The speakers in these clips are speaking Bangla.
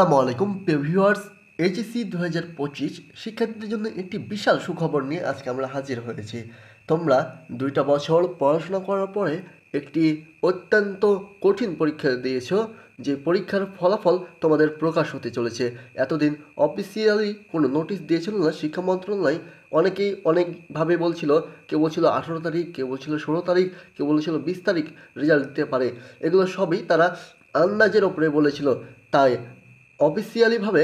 আসসালামু আলাইকুম প্রিয় ভিউয়ার্স। এইচএসসি 2025 শিক্ষার্থীদের জন্য একটি বিশাল সুখবর নিয়ে আজকে আমরা হাজির হয়েছি। তোমরা 2টা বছর পড়াশোনা করার পরে একটি অত্যন্ত কঠিন পরীক্ষা দিয়েছো, যে পরীক্ষার ফলাফল তোমাদের প্রকাশ হতে চলেছে। এতদিন অফিসিয়ালি কোনো নোটিশ দিয়েছিল না শিক্ষা মন্ত্রণালয়। অনেকেই অনেকভাবে বলছিল, কেউ বলছিল 18 তারিখ, কেউ বলছিল 16 তারিখ, কেউ বলছিল 20 তারিখ রেজাল্ট দিতে পারে। এগুলো সবই তারা আন্দাজের ওপরে বলেছিল। তাই অফিসিয়ালিভাবে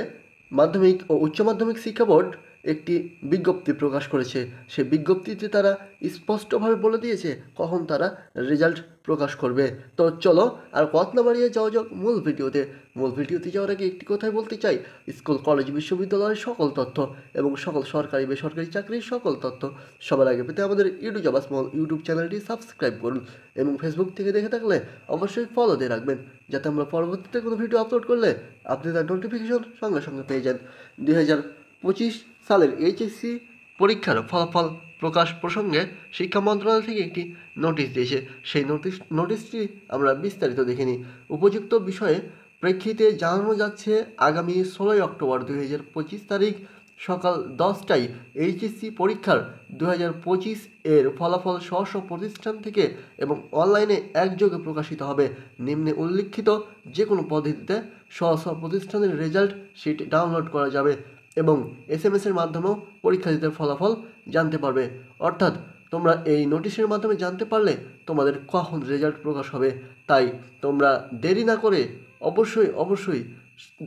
মাধ্যমিক ও উচ্চ মাধ্যমিক শিক্ষা বোর্ড একটি বিজ্ঞপ্তি প্রকাশ করেছে। সেই বিজ্ঞপ্তিতে তারা স্পষ্টভাবে বলে দিয়েছে কখন তারা রেজাল্ট প্রকাশ করবে। তো চলো আর কথা না বাড়িয়ে যাওয়া যাক মূল ভিডিওতে যাওয়ার আগে একটি কথাই বলতে চাই, স্কুল কলেজ বিশ্ববিদ্যালয়ের সকল তথ্য এবং সকল সরকারি বেসরকারি চাকরির সকল তথ্য সবার আগে পেতে আমাদের ইউটিউব চ্যানেলটি সাবস্ক্রাইব করুন এবং ফেসবুক থেকে দেখে থাকলে অবশ্যই ফলো দিয়ে রাখবেন, যাতে আমরা পরবর্তীতে কোনো ভিডিও আপলোড করলে আপনি তার নোটিফিকেশন সঙ্গে সঙ্গে পেয়ে যান। 2025 সালের এইচএসসি পরীক্ষার ফলাফল প্রকাশ প্রসঙ্গে শিক্ষা মন্ত্রণালয় থেকে একটি নোটিশ দিয়েছে। সেই নোটিশটি আমরা বিস্তারিত দেখে নিই। উপযুক্ত বিষয়ে প্রেক্ষিতে জানানো যাচ্ছে, আগামী 16 অক্টোবর 2025 তারিখ সকাল 10টায় এইচএসসি পরীক্ষার 2025 এর ফলাফল স্ব প্রতিষ্ঠান থেকে এবং অনলাইনে একযোগে প্রকাশিত হবে। নিম্নে উল্লিখিত যে কোনো পদ্ধতিতে স্ব প্রতিষ্ঠানের রেজাল্ট শিট ডাউনলোড করা যাবে এবং এসএমএসের মাধ্যমেও পরীক্ষার্থীদের ফলাফল জানতে পারবে। অর্থাৎ তোমরা এই নোটিশের মাধ্যমে জানতে পারলে তোমাদের কখন রেজাল্ট প্রকাশ হবে। তাই তোমরা দেরি না করে অবশ্যই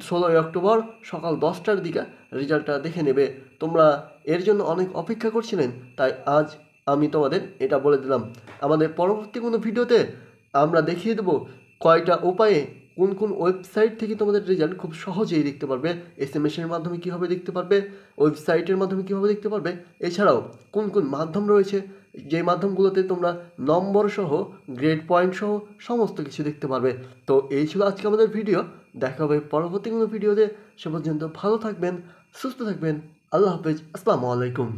16 অক্টোবর সকাল 10টার দিকে রেজাল্টটা দেখে নেবে। তোমরা এর জন্য অনেক অপেক্ষা করছিলেন, তাই আজ আমি তোমাদের এটা বলে দিলাম। আমাদের পরবর্তী কোনো ভিডিওতে আমরা দেখিয়ে দেবো কয়টা উপায়ে কোন কোন ওয়েবসাইট থেকে তোমাদের রেজাল্ট খুব সহজেই দেখতে পারবে, এসএমএসের মাধ্যমে কীভাবে দেখতে পারবে, ওয়েবসাইটের মাধ্যমে কীভাবে দেখতে পারবে, এছাড়াও কোন কোন মাধ্যম রয়েছে যে মাধ্যমগুলোতে তোমরা নম্বর সহ গ্রেড পয়েন্ট সহ সমস্ত কিছু দেখতে পারবে। তো এই ছিল আজকে আমাদের ভিডিও। দেখা হবে পরবর্তী কোনো ভিডিওতে। সে পর্যন্ত ভালো থাকবেন, সুস্থ থাকবেন। আল্লাহ হাফেজ। আসসালামু আলাইকুম।